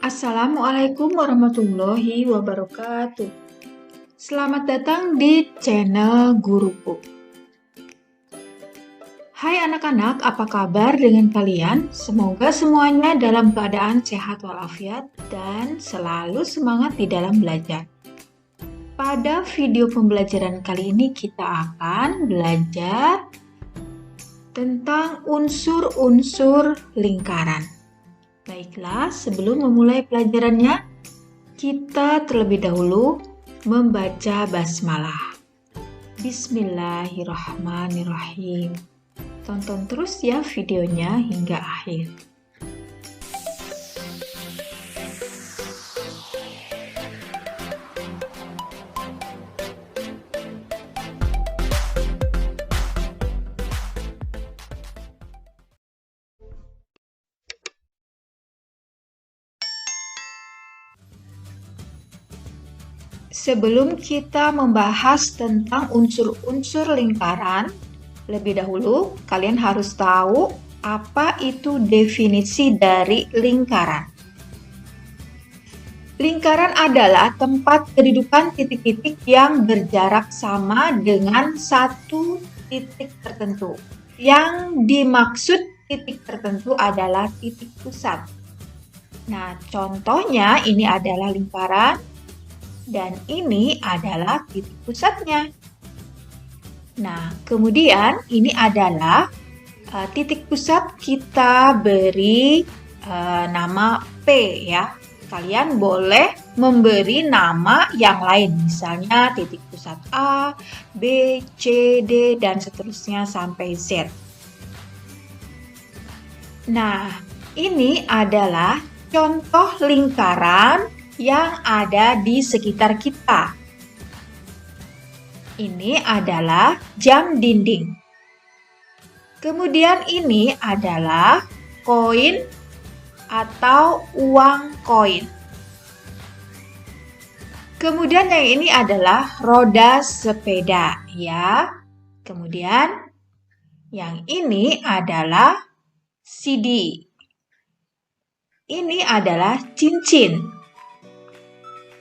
Assalamualaikum warahmatullahi wabarakatuh. Selamat datang di channel Guruku. Hai anak-anak, apa kabar dengan kalian? Semoga semuanya dalam keadaan sehat walafiat dan selalu semangat di dalam belajar. Pada video pembelajaran kali ini kita akan belajar tentang unsur-unsur lingkaran. Baiklah, sebelum memulai pelajarannya, kita terlebih dahulu membaca basmalah. Bismillahirrahmanirrahim. Tonton terus ya videonya hingga akhir. Sebelum kita membahas tentang unsur-unsur lingkaran, lebih dahulu kalian harus tahu apa itu definisi dari lingkaran. Lingkaran adalah tempat kedudukan titik-titik yang berjarak sama dengan satu titik tertentu. Yang dimaksud titik tertentu adalah titik pusat. Nah, contohnya ini adalah lingkaran dan ini adalah titik pusatnya. Nah, kemudian ini adalah titik pusat, kita beri nama P ya. Kalian boleh memberi nama yang lain, misalnya titik pusat A, B, C, D, dan seterusnya sampai Z. Nah, ini adalah contoh lingkaran yang ada di sekitar kita. Ini adalah jam dinding. Kemudian ini adalah koin atau uang koin. Kemudian yang ini adalah roda sepeda ya. Kemudian yang ini adalah CD. Ini adalah cincin.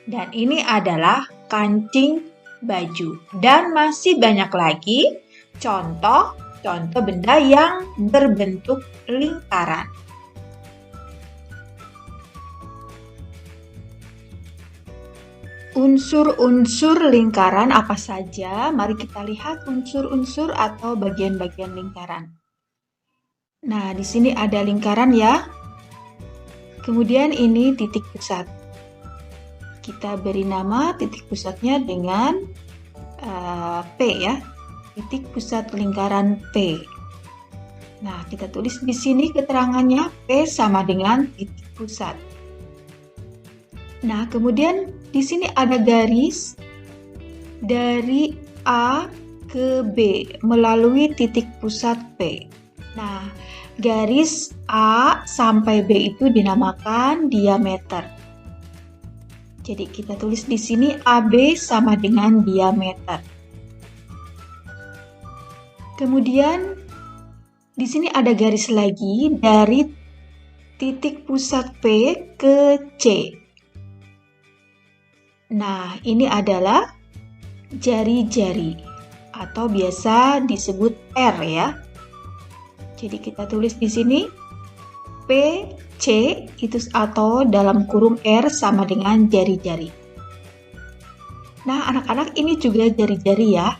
Dan ini adalah kancing baju. Dan masih banyak lagi contoh-contoh benda yang berbentuk lingkaran. Unsur-unsur lingkaran apa saja? Mari kita lihat unsur-unsur atau bagian-bagian lingkaran. Nah, di sini ada lingkaran ya. Kemudian ini titik pusat. Kita beri nama titik pusatnya dengan P ya, titik pusat lingkaran P. Nah, kita tulis di sini keterangannya P sama dengan titik pusat. Nah, kemudian di sini ada garis dari A ke B melalui titik pusat P. Nah, garis A sampai B itu dinamakan diameter. Jadi kita tulis di sini AB sama dengan diameter. Kemudian di sini ada garis lagi dari titik pusat P ke C. Nah, ini adalah jari-jari atau biasa disebut R ya. Jadi kita tulis di sini P, C itu atau dalam kurung R sama dengan jari-jari. Nah, anak-anak ini juga jari-jari ya.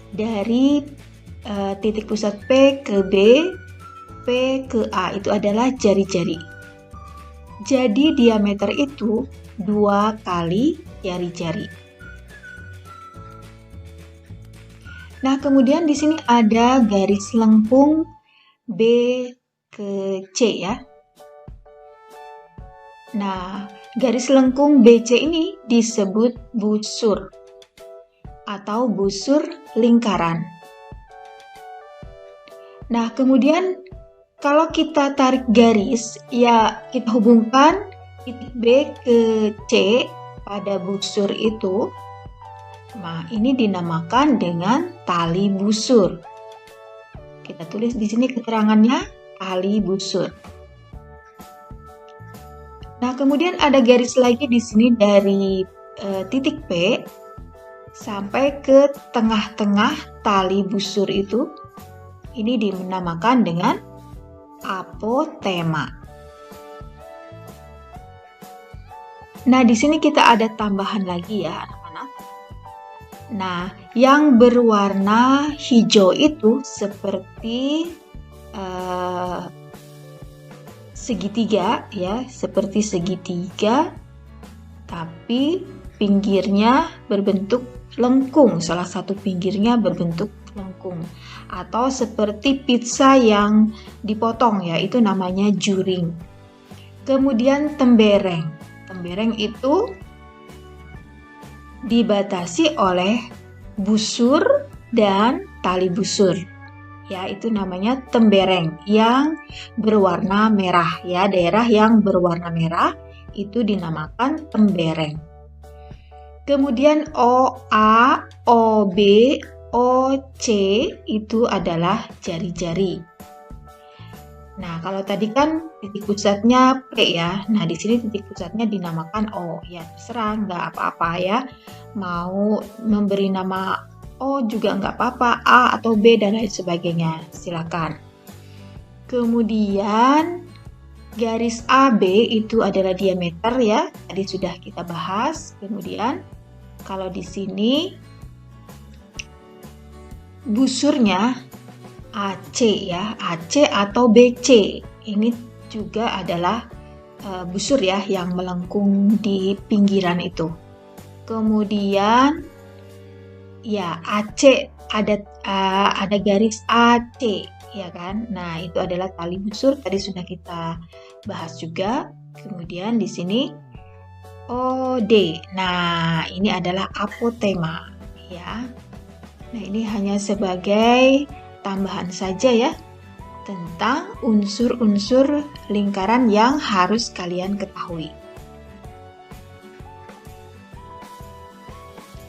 Dari titik pusat P ke B, P ke A itu adalah jari-jari. Jadi diameter itu 2 kali jari-jari. Nah, kemudian di sini ada garis lengkung B ke C ya. Nah, garis lengkung BC ini disebut busur atau busur lingkaran. Nah, kemudian kalau kita tarik garis, ya kita hubungkan titik B ke C pada busur itu. Nah, ini dinamakan dengan tali busur. Kita tulis di sini keterangannya tali busur. Nah, kemudian ada garis lagi di sini dari titik P sampai ke tengah-tengah tali busur itu. Ini dinamakan dengan apotema. Nah, di sini kita ada tambahan lagi ya, anak-anak. Nah, yang berwarna hijau itu seperti segitiga ya, seperti segitiga, tapi pinggirnya berbentuk lengkung. Salah satu pinggirnya berbentuk lengkung, atau seperti pizza yang dipotong ya, itu namanya juring. Kemudian tembereng. Tembereng itu dibatasi oleh busur dan tali busur. Ya, itu namanya tembereng yang berwarna merah ya. Daerah yang berwarna merah itu dinamakan tembereng. Kemudian OA, OB, OC itu adalah jari-jari. Nah, kalau tadi kan titik pusatnya P ya. Nah, di sini titik pusatnya dinamakan O. Ya, terserah, nggak apa-apa ya. Mau memberi nama O juga nggak apa-apa, A atau B dan lain sebagainya. Silakan. Kemudian garis AB itu adalah diameter ya. Tadi sudah kita bahas. Kemudian kalau di sini busurnya AC ya, AC atau BC. Ini juga adalah busur ya yang melengkung di pinggiran itu. Kemudian ya AC ada garis AC ya kan. Nah, itu adalah tali busur, tadi sudah kita bahas juga. Kemudian di sini OD. Nah, ini adalah apotema ya. Nah, ini hanya sebagai tambahan saja ya tentang unsur-unsur lingkaran yang harus kalian ketahui.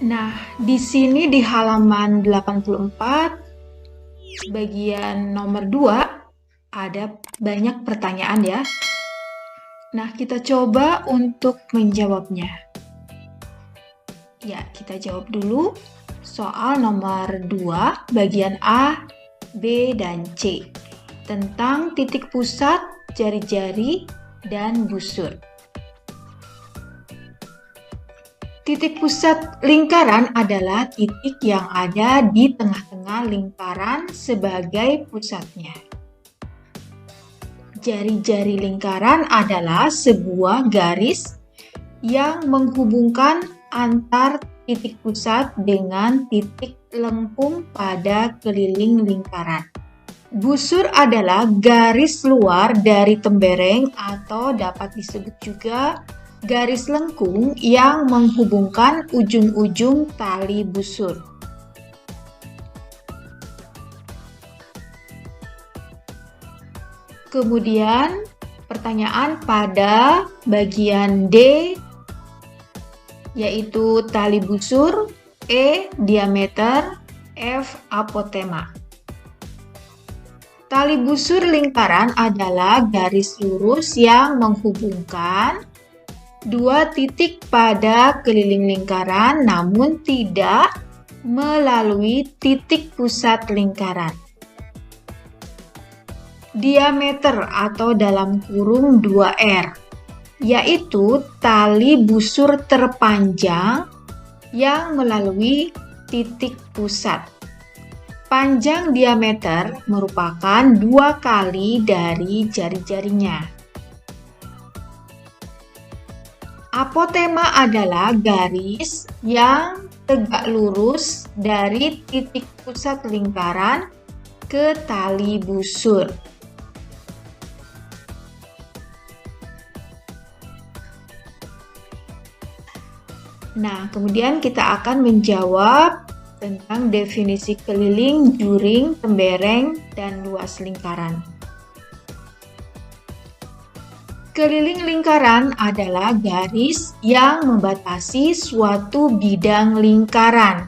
Nah, di sini di halaman 84 bagian nomor 2 ada banyak pertanyaan ya. Nah, kita coba untuk menjawabnya. Ya, kita jawab dulu soal nomor 2 bagian A, B, dan C tentang titik pusat, jari-jari, dan busur. Titik pusat lingkaran adalah titik yang ada di tengah-tengah lingkaran sebagai pusatnya. Jari-jari lingkaran adalah sebuah garis yang menghubungkan antar titik pusat dengan titik lengkung pada keliling lingkaran. Busur adalah garis luar dari tembereng atau dapat disebut juga garis lengkung yang menghubungkan ujung-ujung tali busur. Kemudian pertanyaan pada bagian D yaitu tali busur, E diameter, F apotema. Tali busur lingkaran adalah garis lurus yang menghubungkan dua titik pada keliling lingkaran namun tidak melalui titik pusat lingkaran. Diameter atau dalam kurung 2R yaitu tali busur terpanjang yang melalui titik pusat. Panjang diameter merupakan 2 kali dari jari-jarinya. Apotema adalah garis yang tegak lurus dari titik pusat lingkaran ke tali busur. Nah, kemudian kita akan menjawab tentang definisi keliling, juring, tembereng, dan luas lingkaran. Keliling lingkaran adalah garis yang membatasi suatu bidang lingkaran.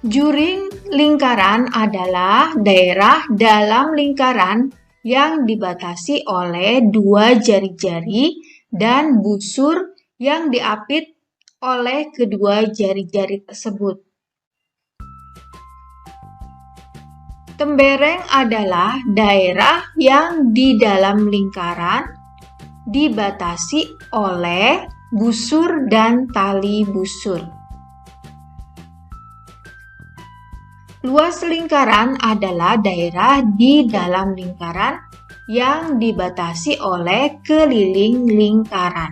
Juring Lingkaran adalah daerah dalam lingkaran yang dibatasi oleh dua jari-jari dan busur yang diapit oleh kedua jari-jari tersebut. Tembereng adalah daerah yang di dalam lingkaran dibatasi oleh busur dan tali busur. Luas lingkaran adalah daerah di dalam lingkaran yang dibatasi oleh keliling lingkaran.